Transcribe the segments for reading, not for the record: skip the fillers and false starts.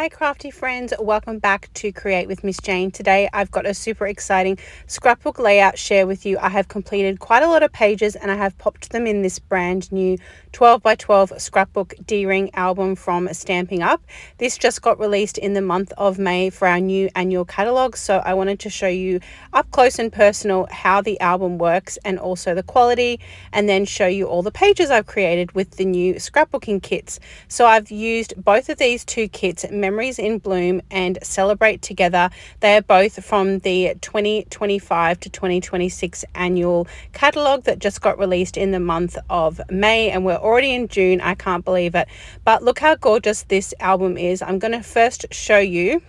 Hi crafty friends, welcome back to Create with Miss Jane. Today I've got a super exciting scrapbook layout share with you. I have completed quite a lot of pages and I have popped them in this brand new 12 by 12 scrapbook D-ring album from Stampin' Up. This just got released in the month of May for our new annual catalogue, so I wanted to show you up close and personal how the album works and also the quality, and then show you all the pages I've created with the new scrapbooking kits. So I've used both of these two kits, Memories in Bloom and Celebrate Together. They are both from the 2025 to 2026 annual catalogue that just got released in the month of May, and we're already in June. I can't believe it. But look how gorgeous this album is. I'm going to first show you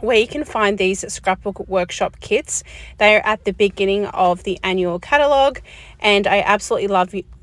where you can find these scrapbook workshop kits. They are at the beginning of the annual catalogue and I absolutely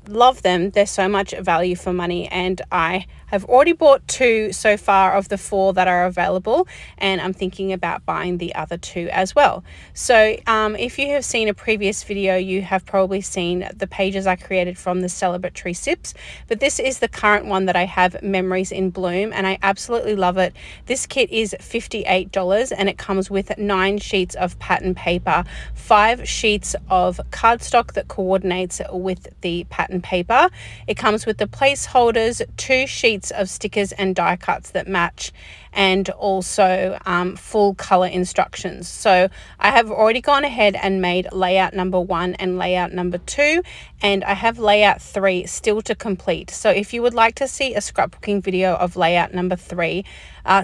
love them. They're so much value for money, and I have already bought 2 so far of the 4 that are available, and I'm thinking about buying the other 2 as well. So if you have seen a previous video, you have probably seen the pages I created from the celebratory sips, but this is the current one that I have, Memories in Bloom, and I absolutely love it. This kit is $58 and it comes with 9 sheets of pattern paper, 5 sheets of cardstock that coordinates with the pattern paper. It comes with the placeholders, 2 sheets of stickers and die cuts that match, and also full color instructions. So I have already gone ahead and made layout number 1 and layout number 2, and I have layout 3 still to complete. So if you would like to see a scrapbooking video of layout number 3,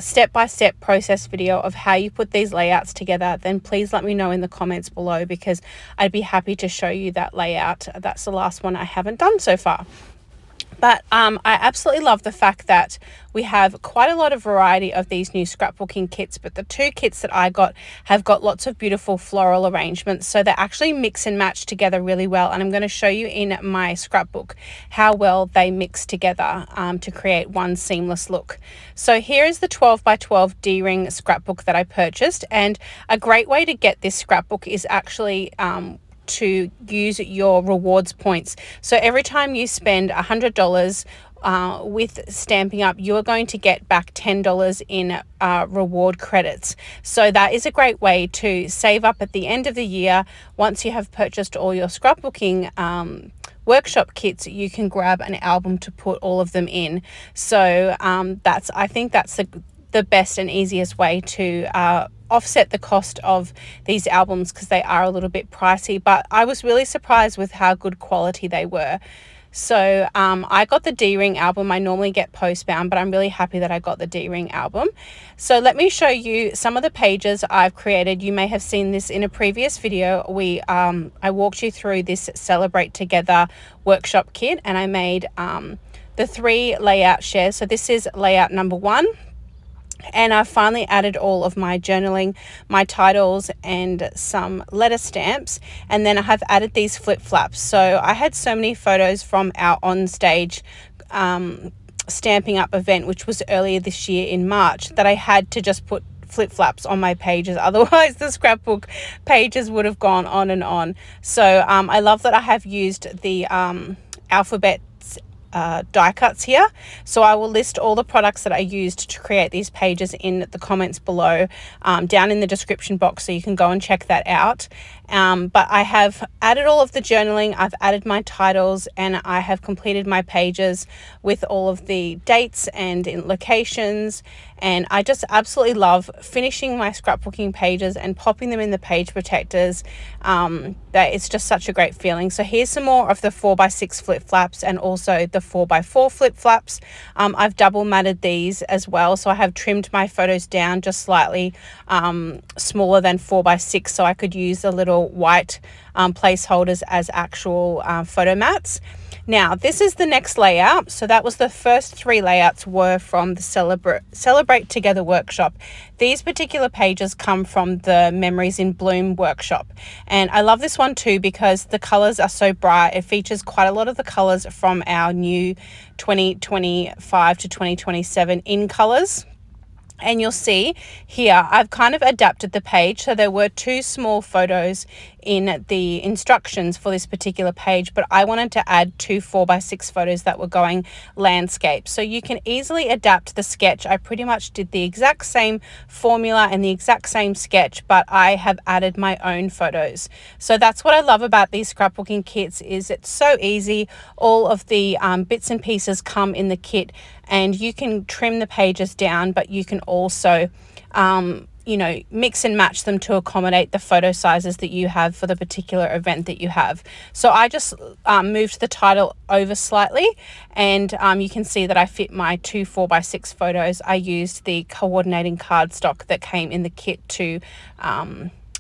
step-by-step process video of how you put these layouts together, then please let me know in the comments below, because I'd be happy to show you that layout. That's the last one I haven't done so far. But I absolutely love the fact that we have quite a lot of variety of these new scrapbooking kits, but the 2 kits that I got have got lots of beautiful floral arrangements, so they actually mix and match together really well, and I'm going to show you in my scrapbook how well they mix together to create one seamless look. So here is the 12 by 12 D-ring scrapbook that I purchased, and a great way to get this scrapbook is actually to use your rewards points. So every time you spend $100 with Stampin' Up, you are going to get back $10 in reward credits. So that is a great way to save up at the end of the year. Once you have purchased all your scrapbooking workshop kits, you can grab an album to put all of them in. So I think that's the best and easiest way to offset the cost of these albums, because they are a little bit pricey, but I was really surprised with how good quality they were. So I got the D-ring album. I normally get postbound, but I'm really happy that I got the D-ring album. So let me show you some of the pages I've created. You may have seen this in a previous video. I walked you through this Celebrate Together workshop kit, and I made the 3 layout shares. So this is layout number 1. And I finally added all of my journaling, my titles, and some letter stamps. And then I have added these flip flaps. So I had so many photos from our on-stage Stampin' Up event, which was earlier this year in March, that I had to just put flip flaps on my pages. Otherwise the scrapbook pages would have gone on and on. So I love that I have used the alphabet die cuts here, so I will list all the products that I used to create these pages in the comments below, down in the description box, so you can go and check that out. But I have added all of the journaling, I've added my titles, and I have completed my pages with all of the dates and in locations. And I just absolutely love finishing my scrapbooking pages and popping them in the page protectors. That it's just such a great feeling. So here's some more of the 4x6 flip flaps and also the 4x4 flip flaps. I've double matted these as well, so I have trimmed my photos down just slightly smaller than 4x6, so I could use the little white placeholders as actual photo mats. Now this is the next layout. So that was the first 3 layouts were from the Celebrate Together workshop. These particular pages come from the Memories in Bloom workshop, and I love this one too because the colors are so bright. It features quite a lot of the colors from our new 2025 to 2027 in colors. And you'll see here I've kind of adapted the page, so there were 2 small photos in the instructions for this particular page, but I wanted to add 2 4x6 photos that were going landscape. So you can easily adapt the sketch. I pretty much did the exact same formula and the exact same sketch, but I have added my own photos. So that's what I love about these scrapbooking kits, is it's so easy. All of the bits and pieces come in the kit, and you can trim the pages down, but you can also you know, mix and match them to accommodate the photo sizes that you have for the particular event that you have. So I just moved the title over slightly, and you can see that I fit my 2 4x6 photos. I used the coordinating cardstock that came in the kit to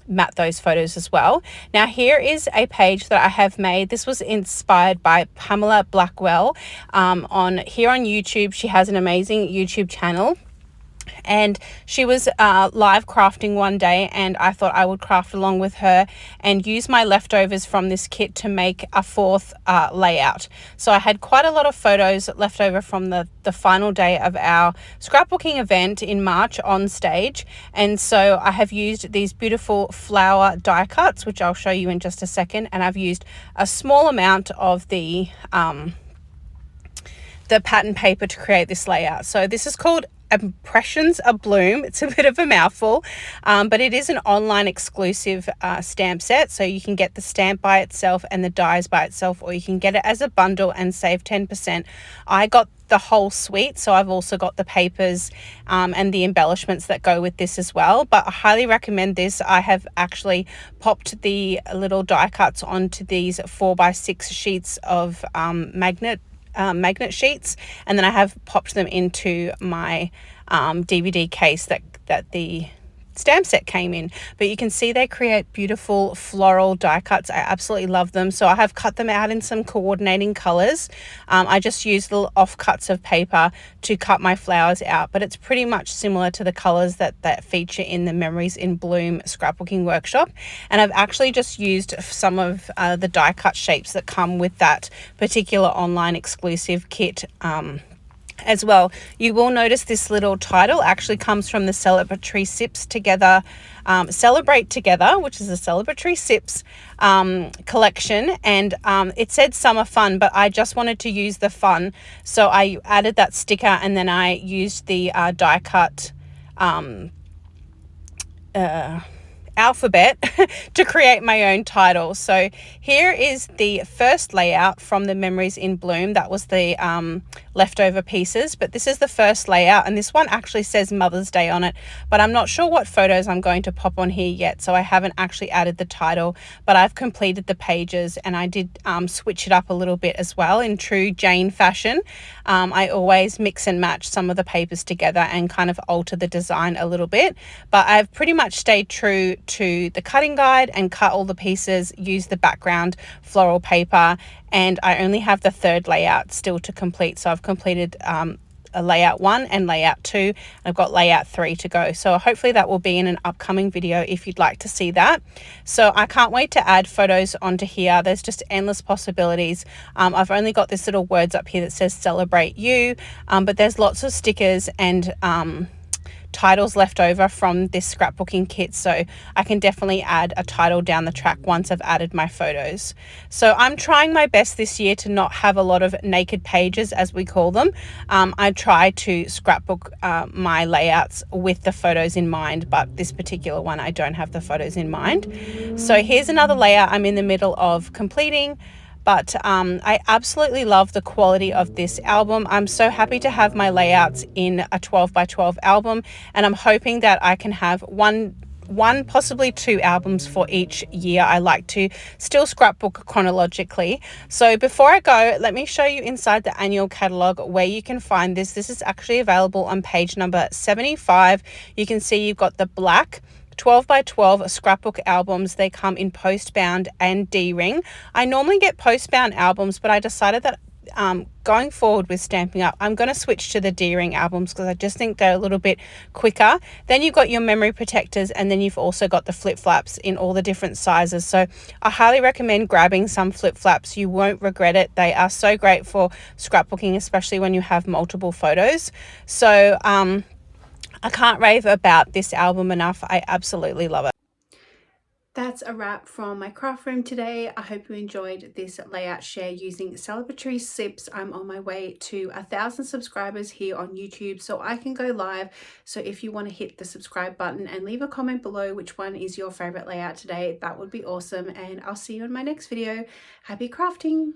mat those photos as well. Now here is a page that I have made. This was inspired by Pamela Blackwell on YouTube. She has an amazing YouTube channel, and she was live crafting one day, and I thought I would craft along with her and use my leftovers from this kit to make a 4th layout. So I had quite a lot of photos left over from the final day of our scrapbooking event in March on stage, and so I have used these beautiful flower die cuts, which I'll show you in just a second, and I've used a small amount of the pattern paper to create this layout. So this is called Impressions of Bloom. It's a bit of a mouthful, but it is an online exclusive stamp set, so you can get the stamp by itself and the dies by itself, or you can get it as a bundle and save 10%. I got the whole suite, so I've also got the papers and the embellishments that go with this as well, but I highly recommend this. I have actually popped the little die cuts onto these 4x6 sheets of magnet sheets, and then I have popped them into my DVD case that the stamp set came in. But you can see they create beautiful floral die cuts. I absolutely love them. So I have cut them out in some coordinating colors. I just used little offcuts of paper to cut my flowers out, but it's pretty much similar to the colors that feature in the Memories in Bloom scrapbooking workshop. And I've actually just used some of the die cut shapes that come with that particular online exclusive kit as well. You will notice this little title actually comes from the Celebratory Sips Together, Celebrate Together, which is a Celebratory Sips collection, and it said summer fun, but I just wanted to use the fun, so I added that sticker, and then I used the die cut alphabet to create my own title. So here is the first layout from the Memories in Bloom. That was the leftover pieces, but this is the first layout, and this one actually says Mother's Day on it, but I'm not sure what photos I'm going to pop on here yet, so I haven't actually added the title, but I've completed the pages, and I did switch it up a little bit as well in true Jane fashion. I always mix and match some of the papers together and kind of alter the design a little bit, but I've pretty much stayed true to the cutting guide and cut all the pieces, use the background floral paper, and I only have the 3rd layout still to complete. So I've completed a layout 1 and layout 2. I've got layout 3 to go, so hopefully that will be in an upcoming video if you'd like to see that. So I can't wait to add photos onto here. There's just endless possibilities. I've only got this little words up here that says Celebrate You, but there's lots of stickers and titles left over from this scrapbooking kit, so I can definitely add a title down the track once I've added my photos. So I'm trying my best this year to not have a lot of naked pages, as we call them. I try to scrapbook my layouts with the photos in mind, but this particular one I don't have the photos in mind. So here's another layout I'm in the middle of completing. But I absolutely love the quality of this album. I'm so happy to have my layouts in a 12x12 album, and I'm hoping that I can have one, possibly 2 albums for each year. I like to still scrapbook chronologically. So before I go, let me show you inside the annual catalogue where you can find this. This is actually available on page number 75. You can see you've got the black 12x12 scrapbook albums. They come in postbound and D-ring. I normally get postbound albums, but I decided that going forward with Stampin' Up, I'm going to switch to the D-ring albums because I just think they're a little bit quicker. Then you've got your memory protectors, and then you've also got the flip flaps in all the different sizes. So I highly recommend grabbing some flip flaps. You won't regret it. They are so great for scrapbooking, especially when you have multiple photos. So I can't rave about this album enough. I absolutely love it. That's a wrap from my craft room today. I hope you enjoyed this layout share using celebratory sips. I'm on my way to 1,000 subscribers here on YouTube so I can go live. So if you want to hit the subscribe button and leave a comment below which one is your favorite layout today, that would be awesome. And I'll see you in my next video. Happy crafting!